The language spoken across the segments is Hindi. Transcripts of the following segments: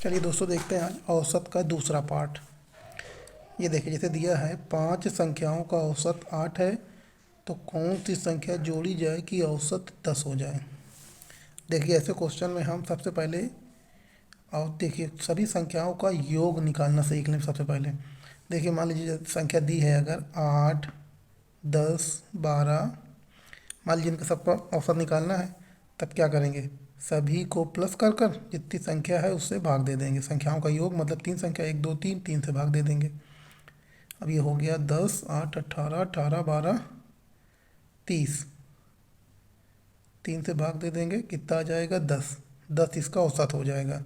चलिए दोस्तों, देखते हैं आज औसत का दूसरा पार्ट। ये देखिए, जैसे दिया है 5 संख्याओं का औसत 8 है, तो कौन सी संख्या जोड़ी जाए कि औसत 10 हो जाए। देखिए, ऐसे क्वेश्चन में हम सबसे पहले और देखिए सभी संख्याओं का योग निकालना सीख लें। सबसे पहले देखिए, मान लीजिए संख्या दी है अगर 8, 10, 12, मान लीजिए इनका सबका औसत निकालना है, तब क्या करेंगे, सभी को प्लस कर कर जितनी संख्या है उससे भाग दे देंगे। संख्याओं का योग मतलब 3 संख्या, 1 2 3, 3 से भाग दे देंगे। अब ये हो गया 10, 8, 18, 18, 12, 30, 3 से भाग दे देंगे, कितना आ जाएगा 10। 10 इसका औसत हो जाएगा।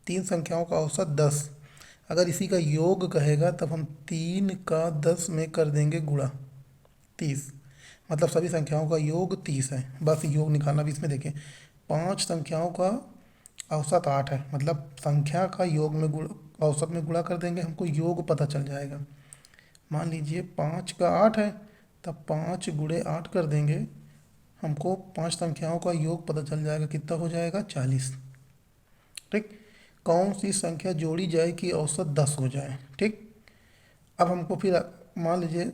3 संख्याओं का औसत 10। अगर इसी का योग कहेगा तब हम 3 का 10 में कर देंगे गुणा 30, मतलब सभी संख्याओं का योग 30 है। बस योग निकालना भी इसमें देखें, 5 संख्याओं का औसत 8 है, मतलब संख्या का योग में औसत में गुणा कर देंगे, हमको योग पता चल जाएगा। मान लीजिए 5 का 8 है, तब 5 गुणे 8 कर देंगे, हमको 5 संख्याओं का योग पता चल जाएगा, कितना हो जाएगा 40। ठीक, कौन सी संख्या जोड़ी जाए कि औसत 10 हो जाए। ठीक, अब हमको फिर मान लीजिए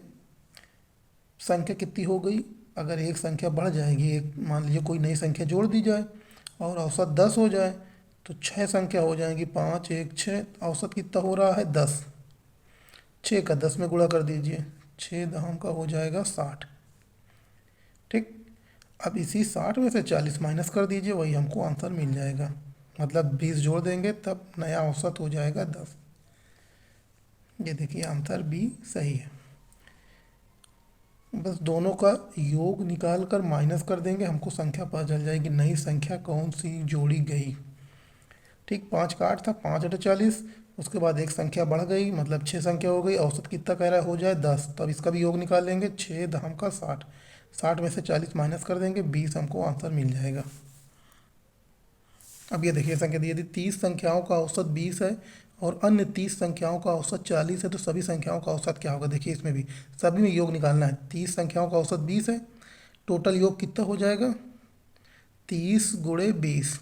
संख्या कितनी हो गई, अगर एक संख्या बढ़ जाएगी, एक मान लीजिए कोई नई संख्या जोड़ दी जाए और औसत 10 हो जाए, तो 6 संख्या हो जाएंगी, 5 1 6, औसत कितना हो रहा है 10। 6 का 10 में गुणा कर दीजिए, 6 दहम का हो जाएगा 60। ठीक, अब इसी 60 में से 40 माइनस कर दीजिए, वही हमको आंसर मिल जाएगा, मतलब 20 जोड़ देंगे तब नया औसत हो जाएगा 10। ये देखिए आंसर बी सही है। बस दोनों का योग निकाल कर माइनस कर देंगे, हमको संख्या पता चल जाएगी नई संख्या कौन सी जोड़ी गई। ठीक, 5 का 8 था, 5 8 40, उसके बाद एक संख्या बढ़ गई, मतलब 6 संख्या हो गई, औसत कितना कह रहा है हो जाए 10, तो अब इसका भी योग निकाल लेंगे, 6 दहम का 60, 60 में से 40 माइनस कर देंगे, 20 हमको आंसर मिल जाएगा। अब ये देखिए संख्या दी, यदि 30 संख्याओं का औसत 20 है और अन्य 30 संख्याओं का औसत 40 है, तो सभी संख्याओं का औसत क्या होगा। देखिए इसमें भी सभी में योग निकालना है। 30 संख्याओं का औसत 20 है, टोटल योग कितना हो जाएगा, 30 गुणे 20,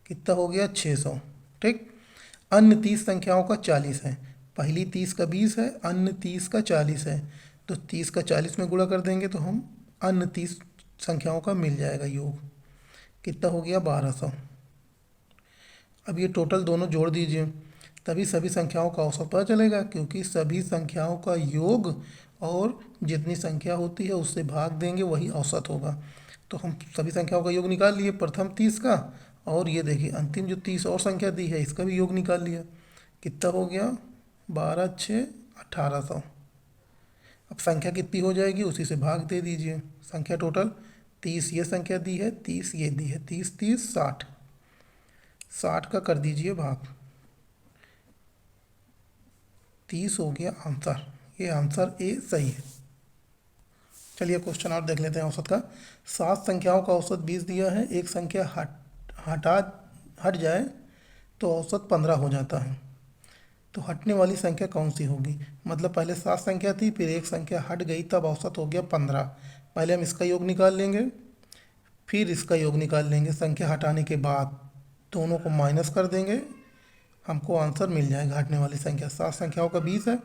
कितना हो गया 600। ठीक, अन्य 30 संख्याओं का 40 है, पहली 30 का 20 है, अन्य 30 का 40 है, तो 30 का 40 में गुणा कर देंगे तो हम अन्य 30 संख्याओं का मिल जाएगा योग, कितना हो गया 1200। अब ये टोटल दोनों जोड़ दीजिए, तभी सभी संख्याओं का औसत पता चलेगा, क्योंकि सभी संख्याओं का योग और जितनी संख्या होती है उससे भाग देंगे, वही औसत होगा। तो हम सभी संख्याओं का योग निकाल लिए, प्रथम 30 का, और ये देखिए अंतिम जो 30 और संख्या दी है इसका भी योग निकाल लिया, कितना हो गया 12 6 1800। अब संख्या कितनी हो जाएगी, उसी से भाग दे दीजिए। संख्या टोटल 30 ये संख्या दी है, 30 ये दी है, 30 30 60, 60 का कर दीजिए भाग, 30 हो गया आंसर। ये आंसर ए सही है। चलिए क्वेश्चन और देख लेते हैं औसत का। 7 संख्याओं का औसत 20 दिया है, एक संख्या हटा हट जाए तो औसत 15 हो जाता है, तो हटने वाली संख्या कौन सी होगी। मतलब पहले 7 संख्या थी, फिर एक संख्या हट गई, तब औसत हो गया 15। पहले हम इसका योग निकाल लेंगे, फिर इसका योग निकाल लेंगे, संख्या हटाने के बाद दोनों को माइनस कर देंगे, हमको आंसर मिल जाएगा हटने वाली संख्या। 7 संख्याओं का 20 है,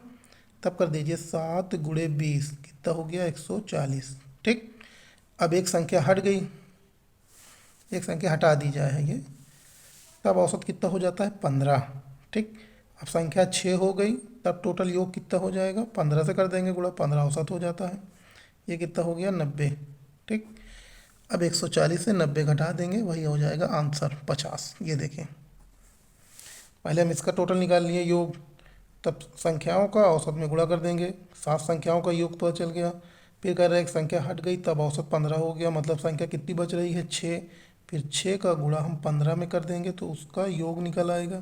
तब कर दीजिए 7 गुणे 20, कितना हो गया 140। ठीक, अब एक संख्या हट गई, एक संख्या हटा दी जाए है ये, तब औसत कितना हो जाता है 15। ठीक, अब संख्या 6 हो गई, तब टोटल योग कितना हो जाएगा, 15 से कर देंगे गुणा, 15 औसत हो जाता है, ये कितना हो गया 90। ठीक, अब 140 से 90 घटा देंगे, वही हो जाएगा आंसर 50। ये देखें, पहले हम इसका टोटल निकाल लिए योग, तब संख्याओं का औसत में गुणा कर देंगे, 7 संख्याओं का योग पता चल गया। फिर कह रहे हैं एक संख्या हट गई, तब औसत 15 हो गया, मतलब संख्या कितनी बच रही है 6, फिर 6 का गुणा हम 15 में कर देंगे तो उसका योग निकल आएगा,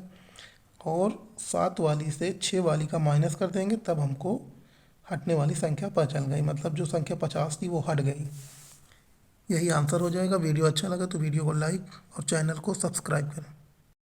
और 7 वाली से 6 वाली का माइनस कर देंगे, तब हमको हटने वाली संख्या पता चल गई, मतलब जो संख्या 50 थी वो हट गई। यही आंसर हो जाएगा। वीडियो अच्छा लगा तो वीडियो को लाइक और चैनल को सब्सक्राइब करें।